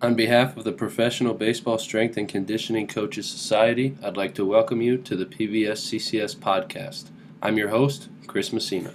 On behalf of the Professional Baseball Strength and Conditioning Coaches Society, I'd like to welcome you to the PBSCCS podcast. I'm your host, Chris Messina.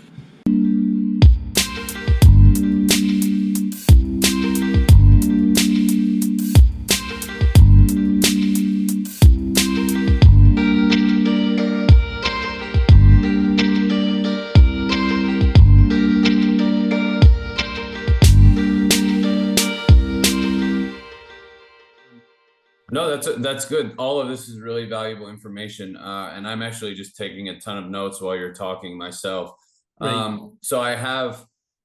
No, that's good. All of this is really valuable information, and I'm actually just taking a ton of notes while you're talking myself. So I have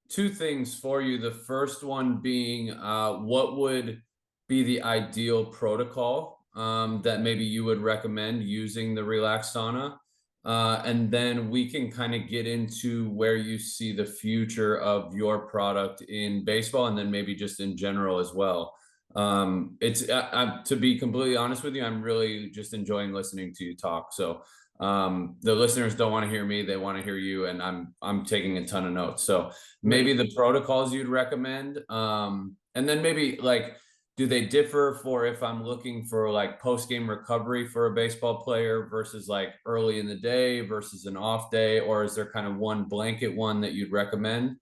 two things for you. The first one being, what would be the ideal protocol that maybe you would recommend using the relaxed sauna? And then we can kind of get into where you see the future of your product in baseball, and then maybe just in general as well. It's to be completely honest with you, I'm really just enjoying listening to you talk. So the listeners don't want to hear me, they want to hear you, and I'm taking a ton of notes. So maybe the protocols you'd recommend, and then maybe like, do they differ for if I'm looking for like post-game recovery for a baseball player versus like early in the day versus an off day, or is there kind of one blanket one that you'd recommend?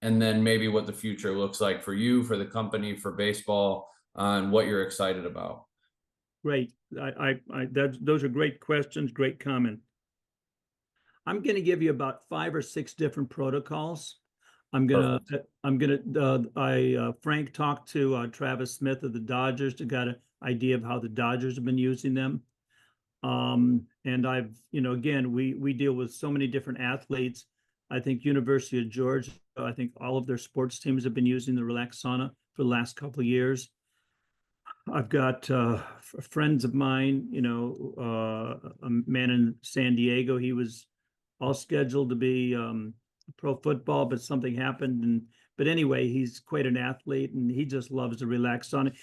And then maybe what the future looks like for you, for the company, for baseball, and what you're excited about. Great. Those are great questions, great comment. I'm going to give you about 5 or 6 different protocols. Frank talked to Travis Smith of the Dodgers to get an idea of how the Dodgers have been using them. And again, we deal with so many different athletes. I think University of Georgia, I think all of their sports teams have been using the relaxed sauna for the last couple of years. I've got friends of mine, a man in San Diego. He was all scheduled to be pro football, but something happened. But anyway, he's quite an athlete, and he just loves to relax on it.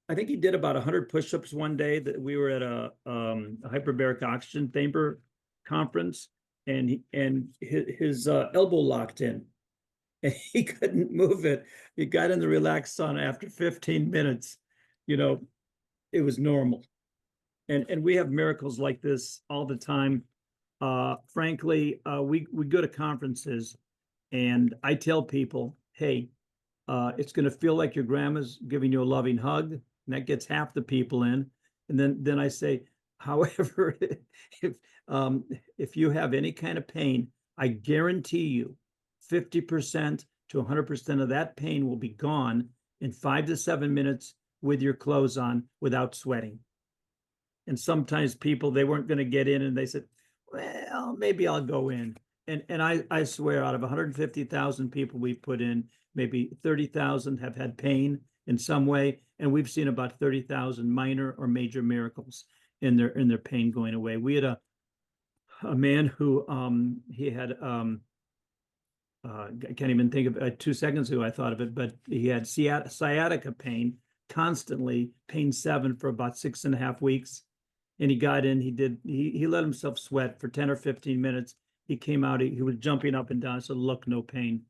I think he did about 100 push-ups one day. That we were at a hyperbaric oxygen chamber conference, and his elbow locked in, and he couldn't move it. He got in the relaxed sauna after 15 minutes. It was normal. And we have miracles like this all the time. Frankly, we go to conferences, and I tell people, hey, it's going to feel like your grandma's giving you a loving hug, and that gets half the people in. And then I say, however, if you have any kind of pain, I guarantee you 50% to 100% of that pain will be gone in 5 to 7 minutes with your clothes on without sweating. And sometimes people, they weren't going to get in, and they said, well, maybe I'll go in. And I swear, out of 150,000 people we put in, maybe 30,000 have had pain in some way, and we've seen about 30,000 minor or major miracles in their pain going away. We had a man who he had I can't even think of it. 2 seconds ago I thought of it, but he had sciatica pain constantly, pain 7 for about 6.5 weeks. And he got in, he let himself sweat for 10 or 15 minutes. He came out, he was jumping up and down. I said, look, no pain.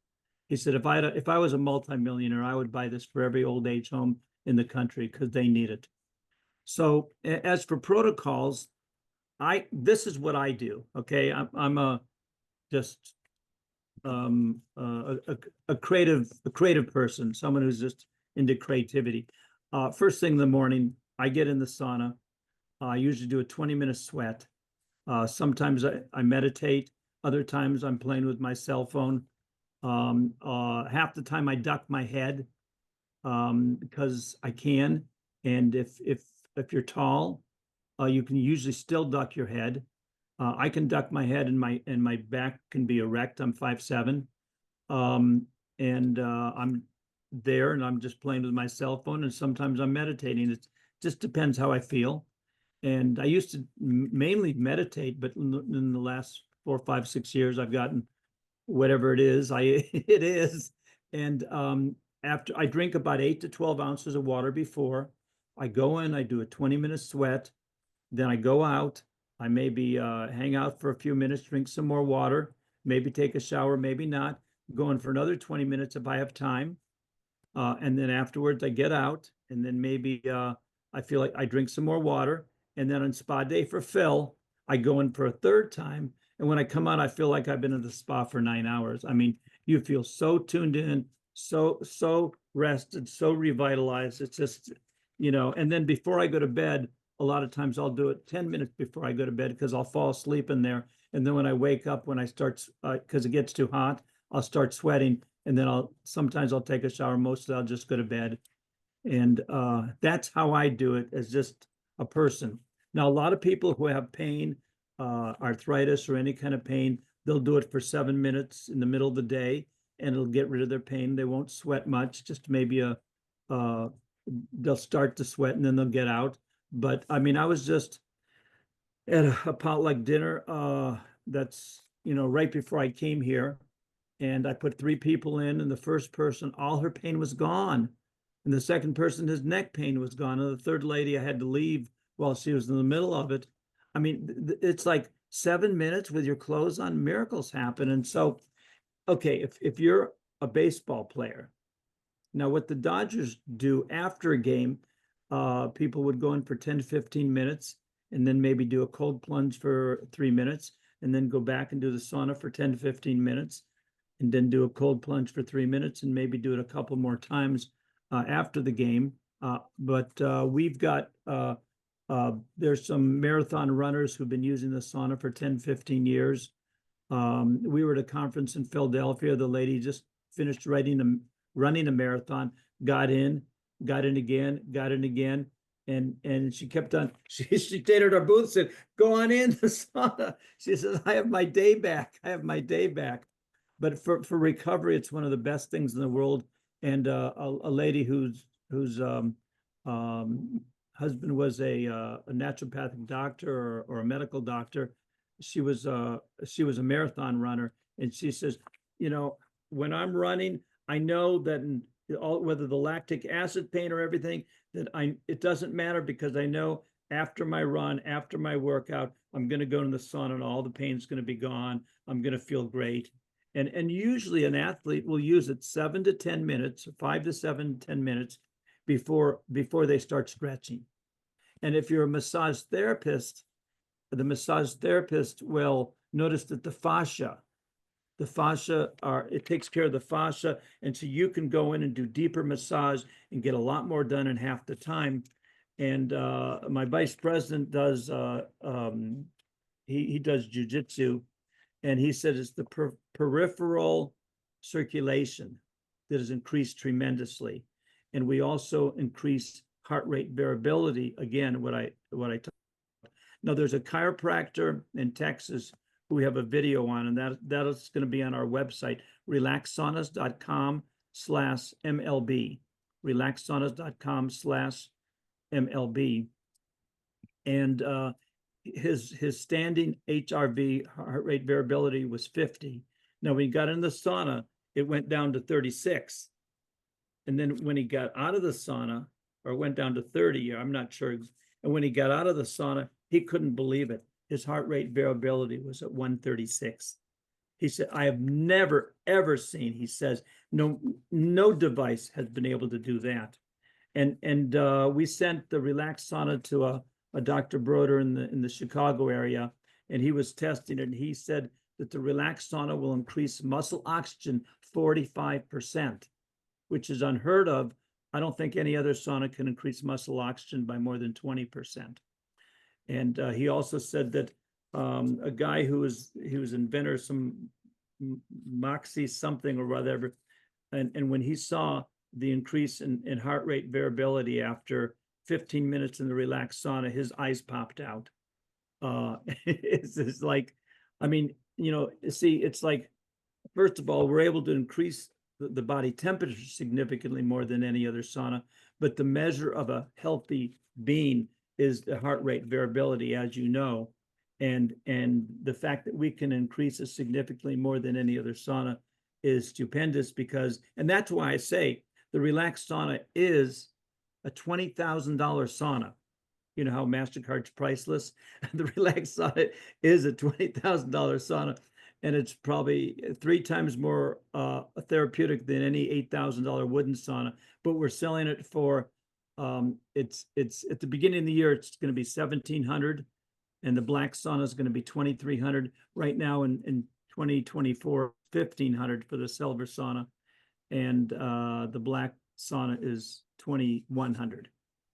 He said, if I was a multimillionaire, I would buy this for every old age home in the country because they need it. So as for protocols, this is what I do. Okay, I'm a creative person, someone who's just into creativity. First thing in the morning, I get in the sauna. I usually do a 20-minute sweat. Sometimes I meditate. Other times I'm playing with my cell phone. Half the time I duck my head because I can. And if you're tall, you can usually still duck your head. I can duck my head, and my back can be erect. I'm 5'7", and I'm there, and I'm just playing with my cell phone. And sometimes I'm meditating. It just depends how I feel. And I used to mainly meditate, but in the last 4, 5, 6 years, I've gotten whatever it is. It is. And after I drink about 8 to 12 ounces of water before I go in, I do a 20-minute sweat. Then I go out. I maybe hang out for a few minutes, drink some more water, maybe take a shower, maybe not. Go in for another 20 minutes if I have time. And then afterwards I get out, and then maybe I feel like I drink some more water. And then on spa day for Phil, I go in for a third time. And when I come out, I feel like I've been in the spa for 9 hours. I mean, you feel so tuned in, so rested, so revitalized. It's just, and then before I go to bed, a lot of times I'll do it 10 minutes before I go to bed because I'll fall asleep in there. And then when I wake up, when I start, because it gets too hot, I'll start sweating. And then sometimes I'll take a shower. Mostly I'll just go to bed. And that's how I do it, as just a person. Now, a lot of people who have pain, arthritis or any kind of pain, they'll do it for 7 minutes in the middle of the day, and it'll get rid of their pain. They won't sweat much, just maybe they'll start to sweat and then they'll get out. But I mean, I was just at a potluck dinner that's, right before I came here, and I put 3 people in, and the first person, all her pain was gone. And the second person, his neck pain was gone. And the third lady, I had to leave while she was in the middle of it. I mean, it's like 7 minutes with your clothes on, miracles happen. And so, okay, if you're a baseball player, now what the Dodgers do after a game, people would go in for 10 to 15 minutes and then maybe do a cold plunge for 3 minutes and then go back and do the sauna for 10 to 15 minutes and then do a cold plunge for 3 minutes and maybe do it a couple more times after the game. But we've got, there's some marathon runners who've been using the sauna for 10, 15 years. We were at a conference in Philadelphia. The lady just finished running a marathon, got in again. And she kept on, she stayed at our booth, said, go on in the sauna. She says, I have my day back. But for recovery, it's one of the best things in the world. And a lady whose husband was a naturopathic doctor or a medical doctor, she was a marathon runner, and she says, when I'm running, I know that whether the lactic acid pain or everything, that it doesn't matter, because I know after my run, after my workout, I'm going to go in the sauna and all the pain's going to be gone. I'm going to feel great. And usually an athlete will use it 7 to 10 minutes, 5 to 7, 10 minutes before they start stretching. And if you're a massage therapist, the massage therapist will notice that the fascia it takes care of the fascia. And so you can go in and do deeper massage and get a lot more done in half the time. And my vice president does, he does jujitsu. And he said it's the peripheral circulation that is increased tremendously. And we also increase heart rate variability. Again, what I talked. Now, there's a chiropractor in Texas who we have a video on, and that is going to be on our website, relaxsaunas.com/MLB, relaxsaunas.com/MLB. And his standing HRV, heart rate variability, was 50. Now, when he got in the sauna, it went down to 36. And then when he got out of the sauna, or went down to 30, I'm not sure. And when he got out of the sauna, he couldn't believe it. His heart rate variability was at 136. He said, I have never, ever seen, he says, no device has been able to do that. And we sent the Relax Sauna to a Dr. Broder in the Chicago area, and he was testing it, and he said that the Relax Sauna will increase muscle oxygen 45%, which is unheard of. I don't think any other sauna can increase muscle oxygen by more than 20%. And he also said that a guy he was inventor, some Moxie something or whatever, and when he saw the increase in heart rate variability after 15 minutes in the relaxed sauna, his eyes popped out. It's like, I mean, see, it's like, first of all, we're able to increase the body temperature significantly more than any other sauna, but the measure of a healthy being is the heart rate variability, as you know, and the fact that we can increase it significantly more than any other sauna is stupendous, because, and that's why I say the relaxed sauna is a $20,000 sauna. You know how MasterCard's priceless? The relaxed sauna is a $20,000 sauna. and it's probably 3 times more therapeutic than any $8,000 wooden sauna. But we're selling it for it's at the beginning of the year, it's going to be 1,700, and the black sauna is going to be 2,300 right now. In 2024, 1,500 for the silver sauna, and the black sauna is 2,100.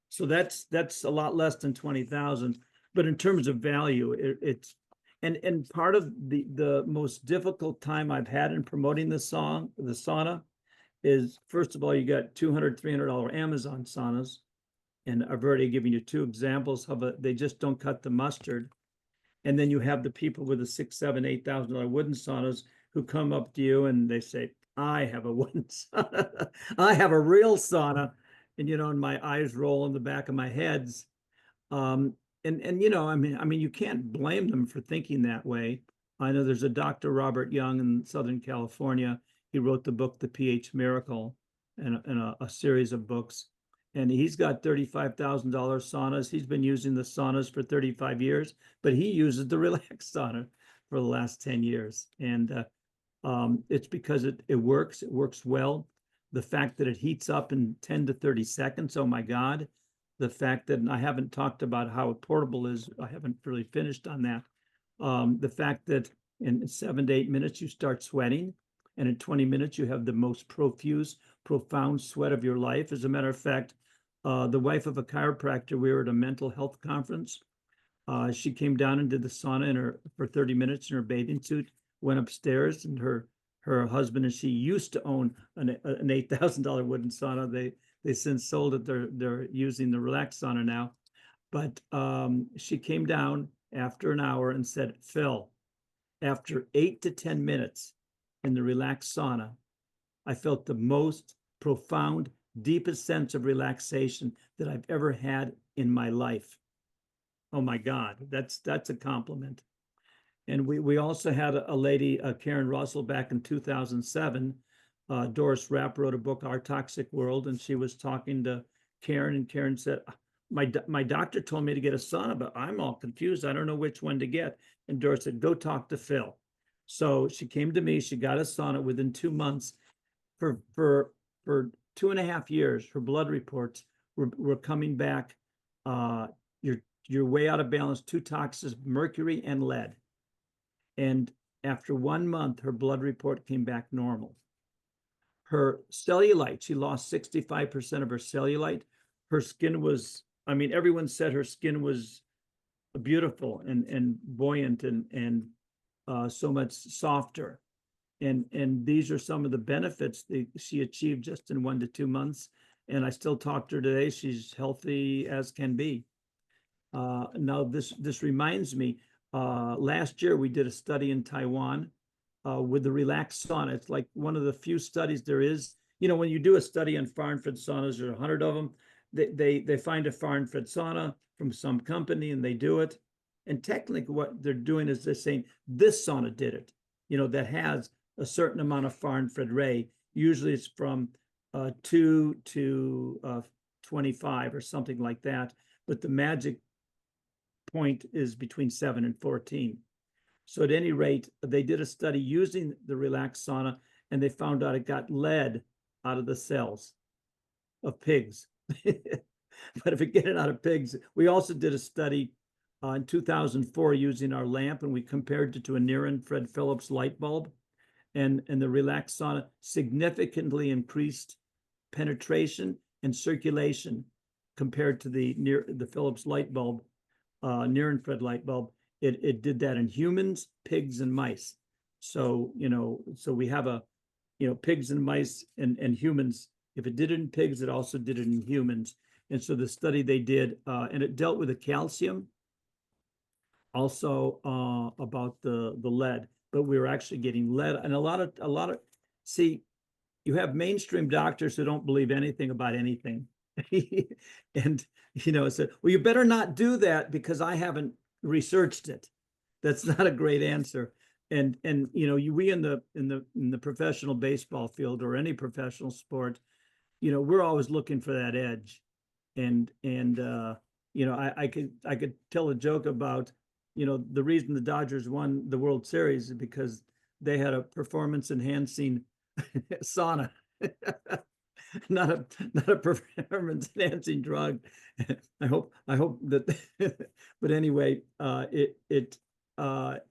So that's a lot less than 20,000. But in terms of value, it's and part of the most difficult time I've had in promoting the sauna is, first of all, you got $200, $300 Amazon saunas, and I've already given you 2 examples of it. They just don't cut the mustard. And then you have the people with the $6,000, $7,000, $8,000 wooden saunas who come up to you and they say, "I have a wooden sauna. I have a real sauna," and and my eyes roll in the back of my heads. And I mean, you can't blame them for thinking that way. I know there's a Dr. Robert Young in Southern California. He wrote the book The pH Miracle, and a series of books. And he's got $35,000 saunas. He's been using the saunas for 35 years, but he uses the relax sauna for the last 10 years. And it's because it works. It works well. The fact that it heats up in 10 to 30 seconds. Oh my God. The fact that, and I haven't talked about how portable is. I haven't really finished on that. The fact that in 7 to 8 minutes, you start sweating. And in 20 minutes, you have the most profuse, profound sweat of your life. As a matter of fact, the wife of a chiropractor, we were at a mental health conference. She came down and did the sauna for 30 minutes in her bathing suit, went upstairs, and her husband and she used to own an $8,000 wooden sauna. They since sold it. They're using the relax sauna now. But she came down after an hour and said, "Phil, after 8 to 10 minutes in the relaxed sauna, I felt the most profound, deepest sense of relaxation that I've ever had in my life." Oh my God, that's a compliment. And we also had a lady, Karen Russell, back in 2007. Doris Rapp wrote a book, Our Toxic World, and she was talking to Karen, and Karen said, my doctor told me to get a sauna, but I'm all confused. I don't know which one to get. And Doris said, "Go talk to Phil." So she came to me, she got a sauna within 2 months. For 2.5 years, her blood reports were coming back. You're way out of balance, 2 toxins, mercury and lead. And after 1 month, her blood report came back normal. Her cellulite, she lost 65% of her cellulite. Her skin was, I mean, everyone said her skin was beautiful and buoyant and so much softer. And these are some of the benefits that she achieved just in 1 to 2 months. And I still talk to her today. She's healthy as can be. Now this reminds me, last year we did a study in Taiwan with the relaxed sauna. It's like one of the few studies there is. When you do a study on far-infrared saunas, there's 100 of them. They find a far-infrared sauna from some company and they do it. And technically what they're doing is they're saying this sauna did it, that has a certain amount of far-infrared ray. Usually it's from 2 to 25 or something like that. But the magic point is between 7 and 14. So at any rate, they did a study using the relaxed sauna, and they found out it got lead out of the cells of pigs. But if it get it out of pigs, we also did a study in 2004 using our lamp, and we compared it to a near-infrared Philips light bulb, and the relaxed sauna significantly increased penetration and circulation compared to the Philips light bulb, near-infrared light bulb. It did that in humans, pigs, and mice. So so we have pigs and mice and humans. If it did it in pigs, it also did it in humans. And so the study they did, and it dealt with the calcium, also about the lead, but we were actually getting lead. And a lot of see, you have mainstream doctors who don't believe anything about anything. And said, "Well, you better not do that because I haven't researched it." That's not a great answer. And we in the professional baseball field or any professional sport, we're always looking for that edge. And I could tell a joke about the reason the Dodgers won the World Series is because they had a performance enhancing sauna. Not a performance enhancing drug. I hope that but anyway, the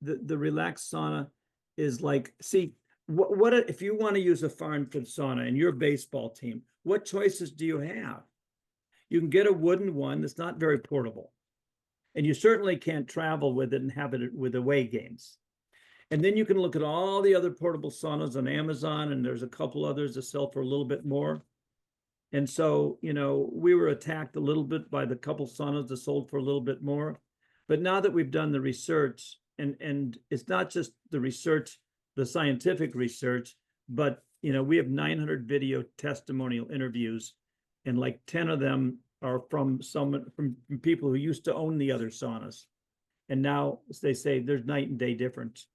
relaxed sauna is like, see, what if you want to use a Farnford sauna in your baseball team, what choices do you have? You can get a wooden one that's not very portable, and you certainly can't travel with it and have it with away games. And then you can look at all the other portable saunas on Amazon, and there's a couple others that sell for a little bit more. And so, we were attacked a little bit by the couple saunas that sold for a little bit more. But now that we've done the research, and it's not just the research, the scientific research, but we have 900 video testimonial interviews, and like 10 of them are from people who used to own the other saunas. And now they say there's night and day difference.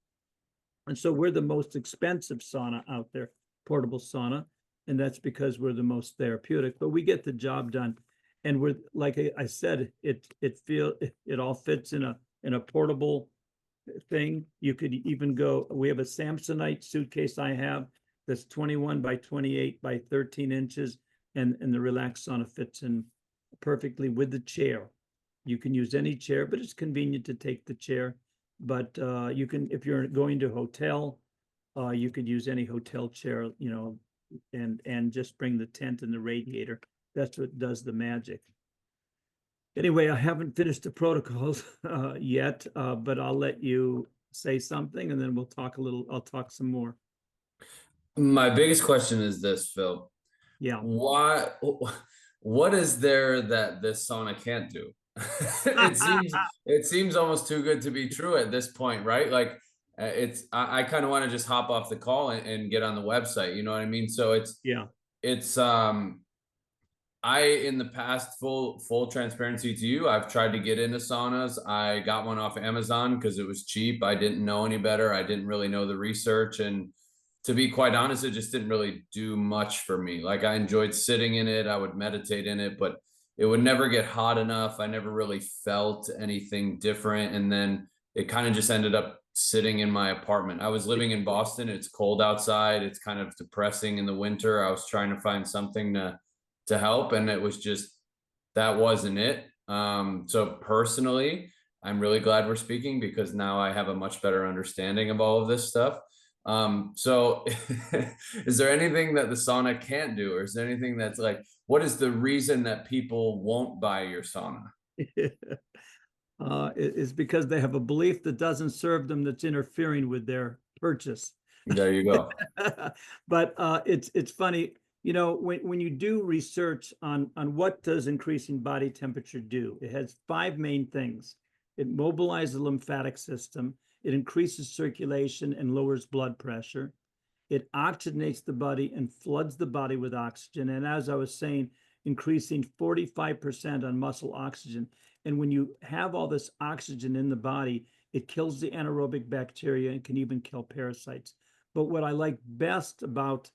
And so we're the most expensive sauna out there, portable sauna, and that's because we're the most therapeutic, but we get the job done. And we're, like I said, it all fits in a portable thing. You could even go, we have a Samsonite suitcase I have that's 21 by 28 by 13 inches, and the relaxed sauna fits in perfectly with the chair. You can use any chair, but it's convenient to take the chair. But you can, if you're going to a hotel, you could use any hotel chair, and just bring the tent and the radiator. That's what does the magic. Anyway, I haven't finished the protocols yet, but I'll let you say something, and then I'll talk some more. My biggest question is this, Phil. Yeah. What is there that this sauna can't do? it seems almost too good to be true at this point, right? Like I kind of want to just hop off the call and get on the website, you know what I mean? So I, in the past, full transparency to you, I've tried to get into saunas. I got one off Amazon because it was cheap. I didn't know any better. I didn't really know the research, and to be quite honest, it just didn't really do much for me. Like, I enjoyed sitting in it, I would meditate in it, but it would never get hot enough. I never really felt anything different. And then it kind of just ended up sitting in my apartment. I was living in Boston. It's cold outside. It's kind of depressing in the winter. I was trying to find something to help, and it was just, that wasn't it. So personally, I'm really glad we're speaking, because now I have a much better understanding of all of this stuff. So is there anything that the sauna can't do, or is there anything that's like, what is the reason that people won't buy your sauna? It's because they have a belief that doesn't serve them, that's interfering with their purchase. There you go. But it's funny, when you do research on what does increasing body temperature do, it has 5 main things. It mobilizes the lymphatic system. It increases circulation and lowers blood pressure. It oxygenates the body and floods the body with oxygen. And as I was saying, increasing 45% on muscle oxygen. And when you have all this oxygen in the body, it kills the anaerobic bacteria and can even kill parasites. But what I like best about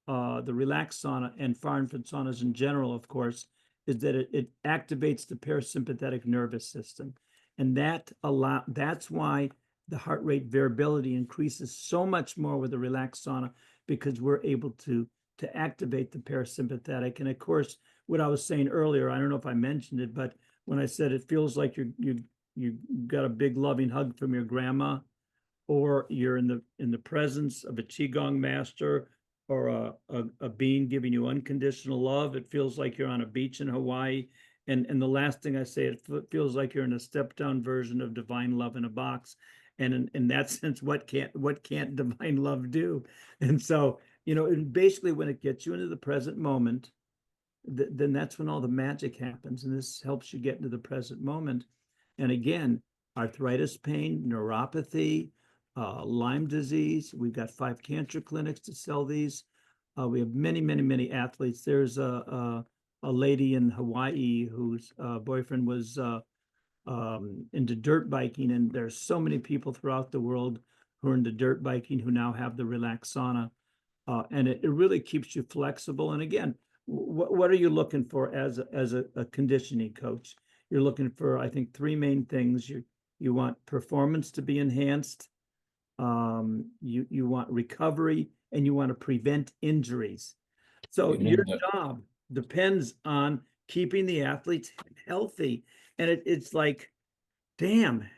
the relaxed sauna and Farnford saunas in general, of course, is that it activates the parasympathetic nervous system. And that's why the heart rate variability increases so much more with the relaxed sauna, because we're able to activate the parasympathetic. And of course, what I was saying earlier, I don't know if I mentioned it, but when I said it feels like you got a big loving hug from your grandma, or you're in the presence of a qigong master, or a being giving you unconditional love. It feels like you're on a beach in Hawaii. And the last thing I say, it feels like you're in a stepped down version of divine love in a box. And in that sense, what can't divine love do? And so, and basically when it gets you into the present moment, then that's when all the magic happens. And this helps you get into the present moment. And again, arthritis pain, neuropathy, Lyme disease. We've got 5 cancer clinics to sell these. We have many, many, many athletes. There's a lady in Hawaii whose boyfriend was into dirt biking, and there's so many people throughout the world who are into dirt biking who now have the relaxed sauna, and it really keeps you flexible. And again, what are you looking for as a conditioning coach? You're looking for, I think, 3 main things. You want performance to be enhanced. You want recovery, and you want to prevent injuries. So You your nailed it. job depends on keeping the athletes healthy. And it's like, damn,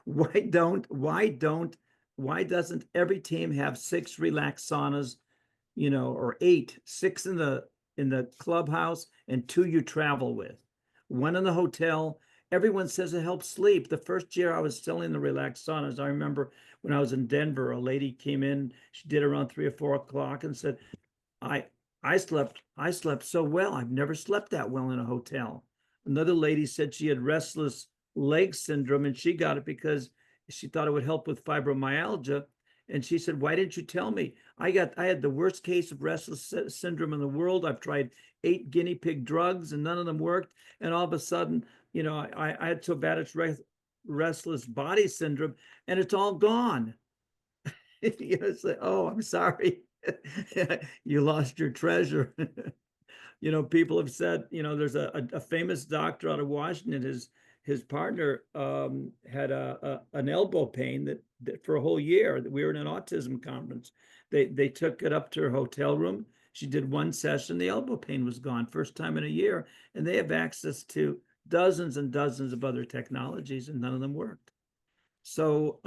why doesn't every team have 6 relaxed saunas, or 8, 6 in the clubhouse and 2 you travel with, 1 in the hotel. Everyone says it helps sleep. The first year I was selling the relaxed saunas, I remember when I was in Denver, a lady came in, she did around 3 or 4 o'clock and said, I I slept so well. I've never slept that well in a hotel. Another lady said she had restless leg syndrome, and she got it because she thought it would help with fibromyalgia. And she said, "Why didn't you tell me? I had the worst case of restless syndrome in the world. I've tried 8 guinea pig drugs and none of them worked. And all of a sudden, I had so bad it's restless body syndrome, and it's all gone." It's like, oh, I'm sorry. You lost your treasure. People have said, there's a famous doctor out of Washington. His partner had an elbow pain that for a whole year. That we were in an autism conference. They took it up to her hotel room. She did 1 session. The elbow pain was gone, first time in a year. And they have access to dozens and dozens of other technologies, and none of them worked. So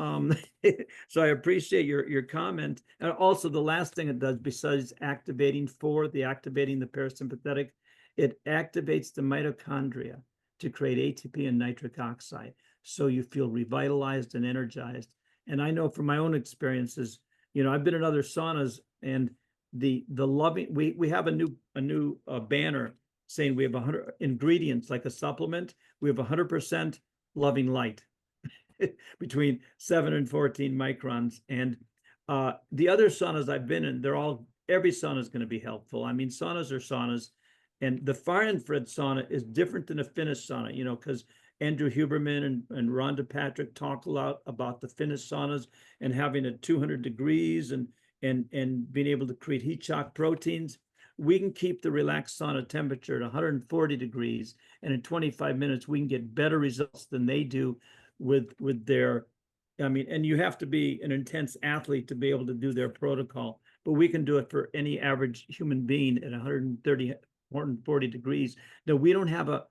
so I appreciate your comment. And also, the last thing it does, besides activating the parasympathetic, it activates the mitochondria to create ATP and nitric oxide. So you feel revitalized and energized. And I know from my own experiences, I've been in other saunas, and the loving, we have a new banner saying we have 100 ingredients, like a supplement. We have 100% loving light. Between 7 and 14 microns. And the other saunas I've been in, every sauna is going to be helpful. I mean, saunas are saunas. And the far infrared sauna is different than a Finnish sauna, because Andrew Huberman and Rhonda Patrick talk a lot about the Finnish saunas and having it 200 degrees and being able to create heat shock proteins. We can keep the relaxed sauna temperature at 140 degrees, and in 25 minutes, we can get better results than they do with their, and you have to be an intense athlete to be able to do their protocol, but we can do it for any average human being at 130, 140 degrees. No, we don't have a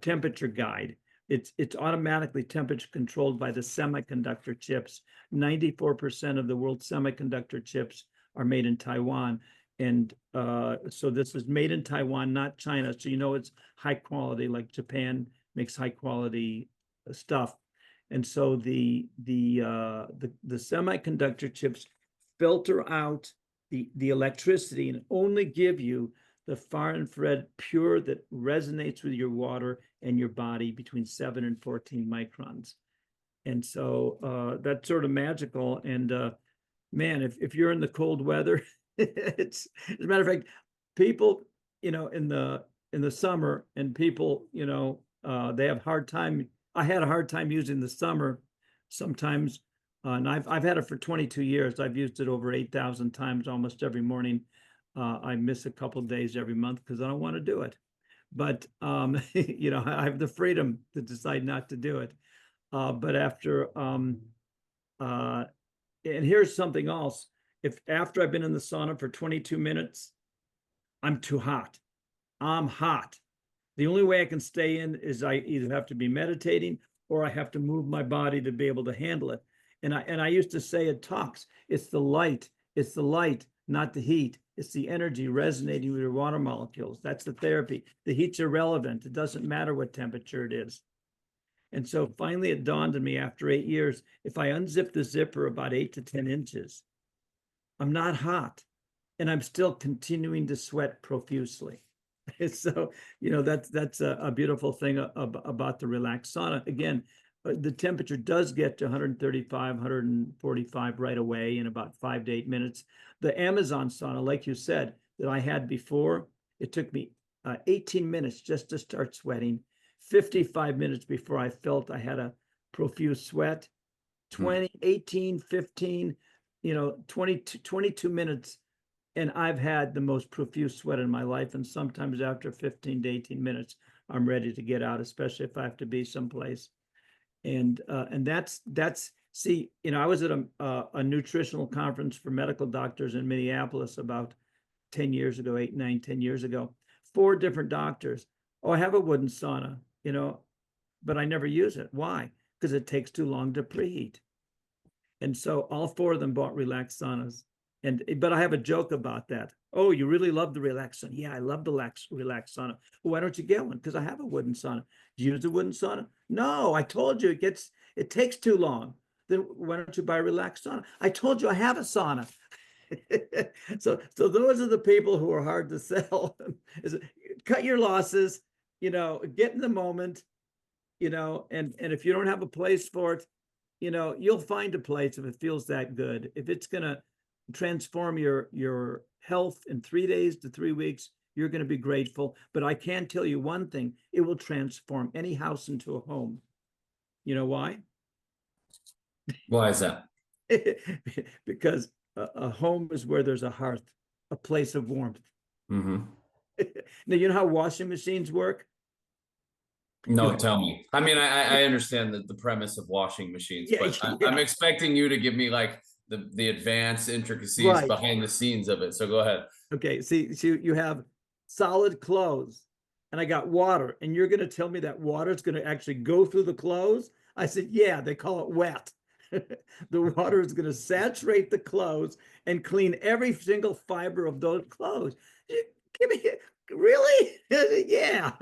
temperature guide. It's automatically temperature controlled by the semiconductor chips. 94% of the world's semiconductor chips are made in Taiwan. And so this is made in Taiwan, not China. So it's high quality, like Japan makes high quality stuff. And so the semiconductor chips filter out the electricity and only give you the far infrared pure that resonates with your water and your body between 7 and 14 microns. And so that's sort of magical. And man, if you're in the cold weather, it's, as a matter of fact, people, in the summer, and people, they have hard time. I had a hard time using the summer sometimes, and I've had it for 22 years. I've used it over 8,000 times almost every morning. I miss a couple of days every month because I don't want to do it, but I have the freedom to decide not to do it. But after and here's something else. If after I've been in the sauna for 22 minutes, I'm too hot. I'm hot. The only way I can stay in is I either have to be meditating or I have to move my body to be able to handle it. And I used to say at talks, it's the light, not the heat. It's the energy resonating with your water molecules. That's the therapy. The heat's irrelevant. It doesn't matter what temperature it is. And so finally it dawned on me after 8 years, if I unzip the zipper about 8 to 10 inches, I'm not hot, and I'm still continuing to sweat profusely. So, that's a beautiful thing about the relaxed sauna. Again, the temperature does get to 135, 145 right away in about 5 to 8 minutes. The Amazon sauna, like you said, that I had before, it took me 18 minutes just to start sweating, 55 minutes before I felt I had a profuse sweat, 20, 18, 15, 22 minutes. And I've had the most profuse sweat in my life. And sometimes after 15 to 18 minutes, I'm ready to get out, especially if I have to be someplace. And that's see, I was at a nutritional conference for medical doctors in Minneapolis about 10 years ago, 8, 9, 10 years ago. 4 different doctors. Oh, I have a wooden sauna, but I never use it. Why? Because it takes too long to preheat. And so all 4 of them bought relaxed saunas. But I have a joke about that. Oh, you really love the relaxed sauna? Yeah, I love the relaxed sauna. Well, why don't you get one? Because I have a wooden sauna. Do you use a wooden sauna? No, I told you it takes too long. Then why don't you buy a relaxed sauna? I told you I have a sauna. So those are the people who are hard to sell. Is cut your losses, get in the moment, and if you don't have a place for it, you'll find a place if it feels that good. If it's gonna transform your health in 3 days to 3 weeks, you're going to be grateful. But I can tell you one thing: it will transform any house into a home. You know why? Why is that? Because a home is where there's a hearth, a place of warmth. Mm-hmm. Now, you know how washing machines work? No, tell me. I mean, I understand the premise of washing machines, but I'm expecting you to give me like the advanced intricacies behind the scenes of it. So go ahead. Okay, see, you have solid clothes, and I got water, and you're going to tell me that water is going to actually go through the clothes? I said, yeah, they call it wet. The water is going to saturate the clothes and clean every single fiber of those clothes. Give me, really? Yeah.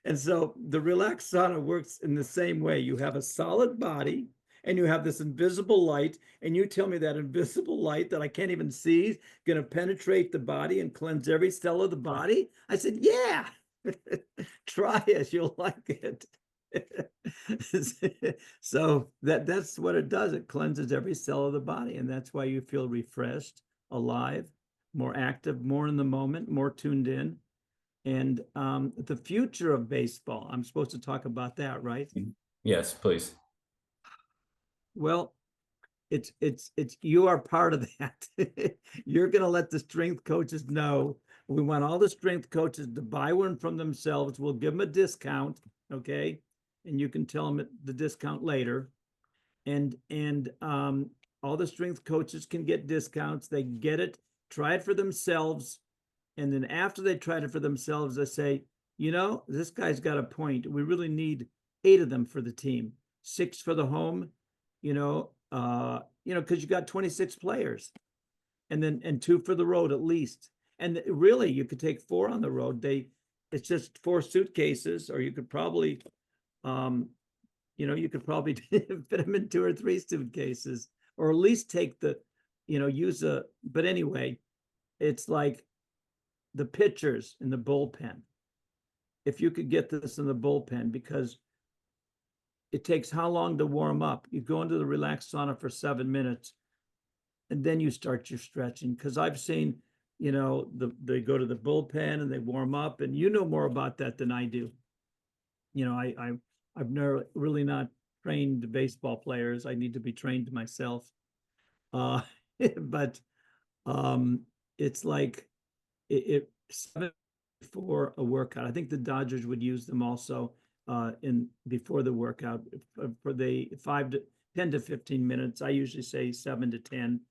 And so the relaxed sauna works in the same way. You have a solid body and you have this invisible light, and you tell me that invisible light that I can't even see is going to penetrate the body and cleanse every cell of the body? I said, yeah, try it. You'll like it. So that's what it does. It cleanses every cell of the body, and that's why you feel refreshed, alive, more active, more in the moment, more tuned in. And the future of baseball, I'm supposed to talk about that, right? Yes, please. Well, it's you are part of that. You're going to let the strength coaches know. We want all the strength coaches to buy one from themselves. We'll give them a discount, okay? And you can tell them the discount later. And all the strength coaches can get discounts. They get it, try it for themselves. And then after they tried it for themselves, they say, this guy's got a point. We really need 8 of them for the team, 6 for the home, because you got 26 players, and 2 for the road at least. And really, you could take 4 on the road. It's just 4 suitcases, or you could probably, fit them in 2 or 3 suitcases, or at least take but anyway, it's like the pitchers in the bullpen. If you could get this in the bullpen, because it takes how long to warm up? You go into the relaxed sauna for 7 minutes, and then you start your stretching. Because I've seen, they go to the bullpen and they warm up, and you know more about that than I do. I've never really not trained baseball players. I need to be trained myself. But it's like it 7 for a workout. I think the Dodgers would use them also before the workout for the 10 to 15 minutes. I usually say 7 to 10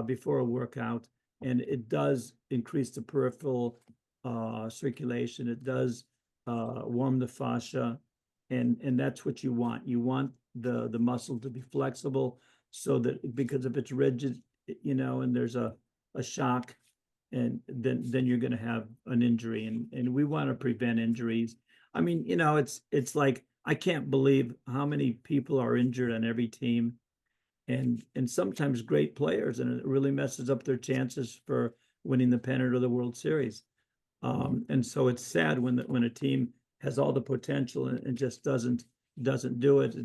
before a workout, and it does increase the peripheral circulation. It does warm the fascia, and that's what you want. You want the muscle to be flexible, so that, because if it's rigid, and there's a shock, and then you're going to have an injury, and we want to prevent injuries. I mean, it's like, I can't believe how many people are injured on every team, and sometimes great players, and it really messes up their chances for winning the pennant or the World Series. And so it's sad when a team has all the potential and just doesn't do it.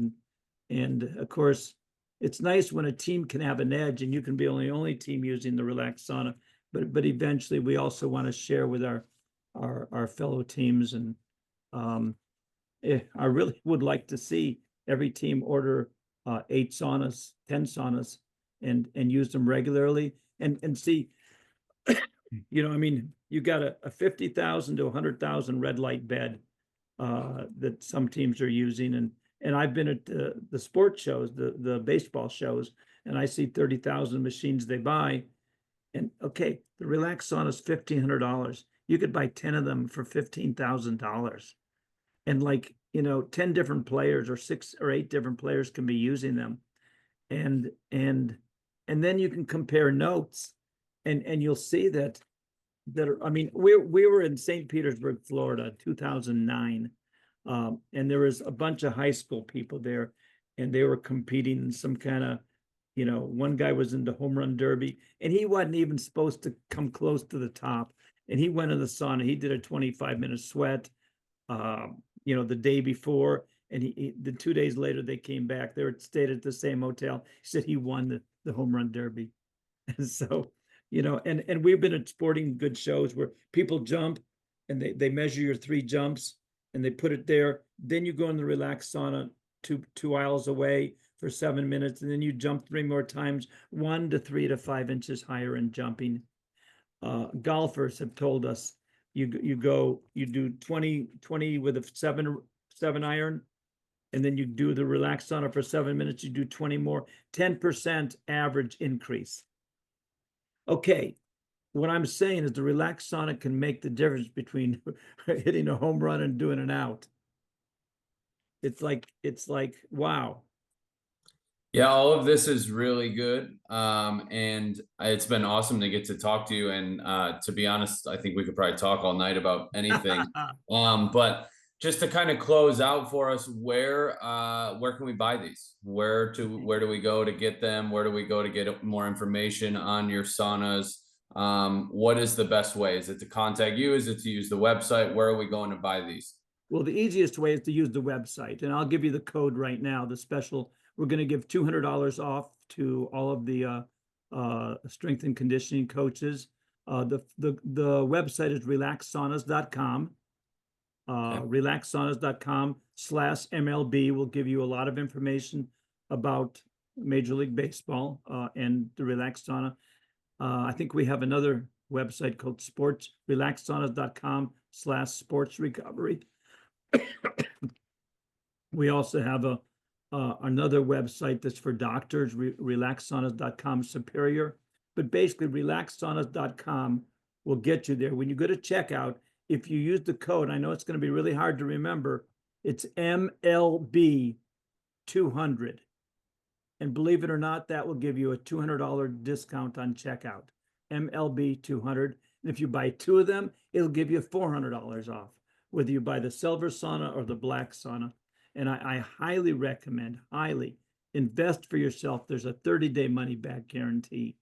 And of course, it's nice when a team can have an edge, and you can be the only team using the relaxed sauna. But eventually, we also want to share with our fellow teams. And I really would like to see every team order 8 saunas, 10 saunas, and use them regularly, and see. I mean, you got a 50,000 to 100,000 red light bed that some teams are using, And I've been at the sports shows, the baseball shows, and I see 30,000 machines they buy. And okay, the Relax Sauna is $1,500. You could buy 10 of them for $15,000. And like, 10 different players or 6 or 8 different players can be using them. And then you can compare notes, and you'll see that I mean, we were in St. Petersburg, Florida, 2009. And there was a bunch of high school people there, and they were competing in some kind of, one guy was in the home run derby, and he wasn't even supposed to come close to the top. And he went in the sauna. He did a 25-minute sweat, the day before, and the 2 days later they came back. They stayed at the same hotel. He said he won the home run derby. And so, and we've been at sporting good shows where people jump and they measure your 3 jumps and they put it there. Then you go in the relaxed sauna two aisles away for 7 minutes, and then you jump 3 more times, 1 to 3 to 5 inches higher in jumping. Golfers have told us you do 20 with a 7 iron, and then you do the relaxed sauna for 7 minutes, you do 20 more, 10% average increase. Okay, what I'm saying is the relaxed sauna can make the difference between hitting a home run and doing an out. It's like, wow. Yeah, all of this is really good. And it's been awesome to get to talk to you. And to be honest, I think we could probably talk all night about anything. But just to kind of close out for us, where can we buy these? Where do we go to get them? Where do we go to get more information on your saunas? What is the best way? Is it to contact you? Is it to use the website? Where are we going to buy these? Well, the easiest way is to use the website, and I'll give you the code right now. The special, we're going to give $200 off to all of the strength and conditioning coaches. The website is relaxsaunas.com. Relaxsaunas.com/MLB will give you a lot of information about Major League Baseball and the relaxed sauna. I think we have another website called relaxsaunas.com/sportsrecovery. We also have another website that's for doctors, relaxsaunas.com superior. But basically, relaxsaunas.com will get you there. When you go to checkout, if you use the code, I know it's going to be really hard to remember, it's MLB 200. And believe it or not, that will give you a $200 discount on checkout. MLB 200. And if you buy 2 of them, it'll give you $400 off, whether you buy the silver sauna or the black sauna. And I highly recommend, invest for yourself. There's a 30-day money back guarantee.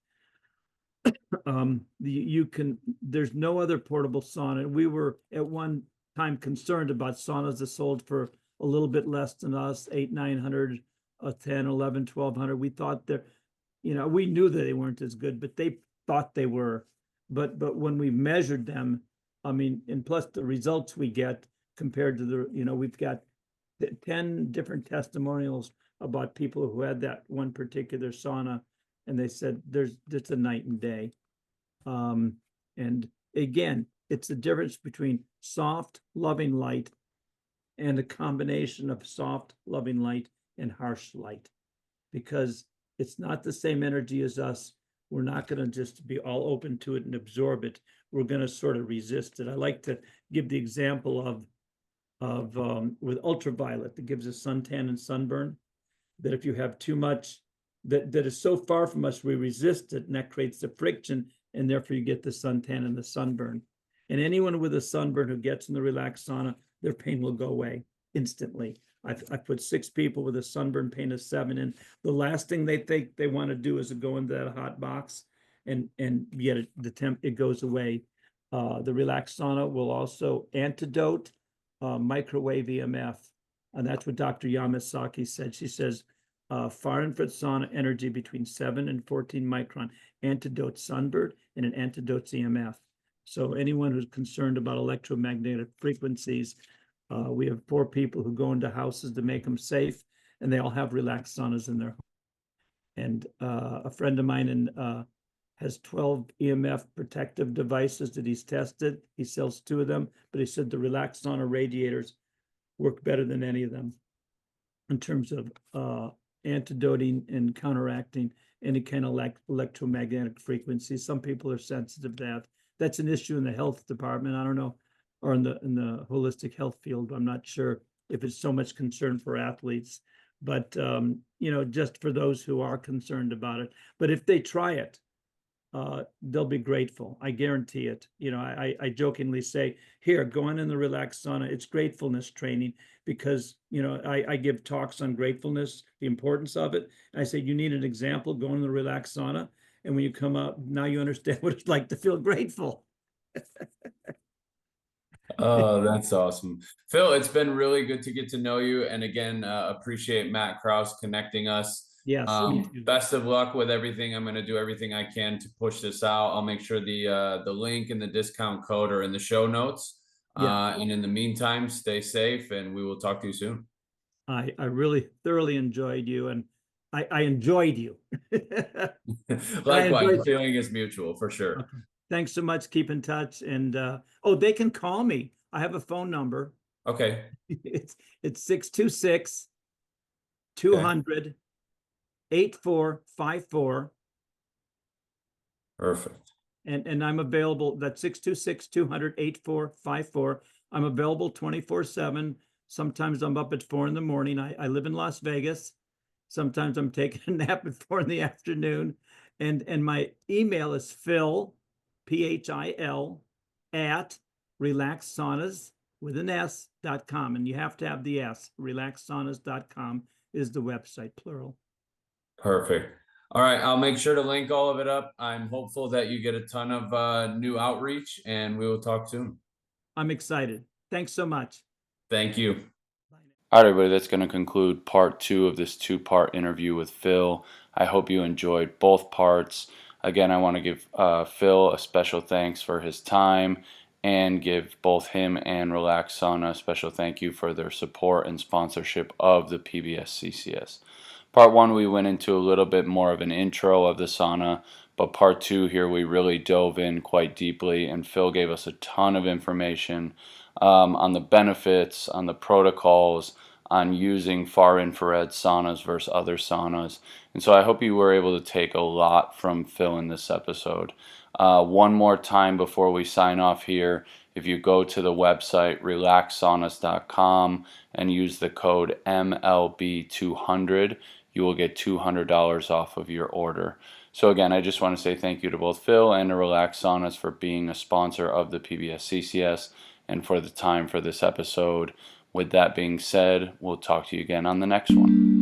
There's no other portable sauna. We were at one time concerned about saunas that sold for a little bit less than us, 800, 900, 10, 11, 1200. We thought we knew that they weren't as good, but they thought they were. But when we measured them, I mean, and plus the results we get compared to we've got 10 different testimonials about people who had that one particular sauna, and they said it's a night and day. And again, it's the difference between soft, loving light and a combination of soft, loving light and harsh light, because it's not the same energy as us. We're not going to just be all open to it and absorb it. We're going to sort of resist it. I like to give the example of with ultraviolet that gives us suntan and sunburn, that if you have too much that is so far from us, we resist it, and that creates the friction, and therefore you get the suntan and the sunburn. And anyone with a sunburn who gets in the relaxed sauna, their pain will go away instantly. I put 6 people with a sunburn pain of 7 in. The last thing they think they want to do is to go into that hot box and get it, it goes away. The relaxed sauna will also antidote microwave EMF. And that's what Dr. Yamasaki said. She says, far infrared sauna energy between 7 and 14 micron antidotes sunburn and it antidotes EMF. So anyone who's concerned about electromagnetic frequencies, we have 4 people who go into houses to make them safe, and they all have relaxed saunas in their home. And a friend of mine has 12 EMF protective devices that he's tested. He sells 2 of them, but he said the relaxed sauna radiators work better than any of them. in terms of antidoting and counteracting any kind of electromagnetic frequency. Some people are sensitive to that. That's an issue in the health department. I don't know, or in the holistic health field. I'm not sure if it's so much concern for athletes, but just for those who are concerned about it. But if they try it, they'll be grateful. I guarantee it. I jokingly say, here, go in the relaxed sauna. It's gratefulness training because, I give talks on gratefulness, the importance of it. And I say, you need an example, go in the relaxed sauna. And when you come out, now you understand what it's like to feel grateful. Oh, that's awesome. Phil, it's been really good to get to know you. And again, appreciate Matt Krause connecting us. Yes. Best of luck with everything. I'm going to do everything I can to push this out. I'll make sure the link and the discount code are in the show notes. Yeah. And in the meantime, stay safe and we will talk to you soon. I really thoroughly enjoyed you, and I enjoyed you. Likewise, feeling is mutual for sure. Okay. Thanks so much. Keep in touch. And they can call me. I have a phone number. Okay. It's 626 200 8454. Perfect. And I'm available. That's 626 200 8454. I'm available 24/7. Sometimes I'm up at 4 in the morning. I live in Las Vegas. Sometimes I'm taking a nap at 4 in the afternoon. And my email is Phil, PHIL, at relaxsaunas with an S.com. And you have to have the S. Relaxsaunas.com is the website, plural. Perfect. All right. I'll make sure to link all of it up. I'm hopeful that you get a ton of new outreach and we will talk soon. I'm excited. Thanks so much. Thank you. All right, everybody, that's going to conclude part 2 of this 2-part interview with Phil. I hope you enjoyed both parts. Again, I want to give Phil a special thanks for his time and give both him and Relax Sauna a special thank you for their support and sponsorship of the PBSCCS. Part 1, we went into a little bit more of an intro of the sauna, but part 2 here we really dove in quite deeply, and Phil gave us a ton of information on the benefits, on the protocols, on using far infrared saunas versus other saunas. And so I hope you were able to take a lot from Phil in this episode. One more time before we sign off here, if you go to the website relaxsaunas.com and use the code MLB200, you will get $200 off of your order. So again, I just want to say thank you to both Phil and to Relax Saunas for being a sponsor of the PBSCCS and for the time for this episode. With that being said, we'll talk to you again on the next one.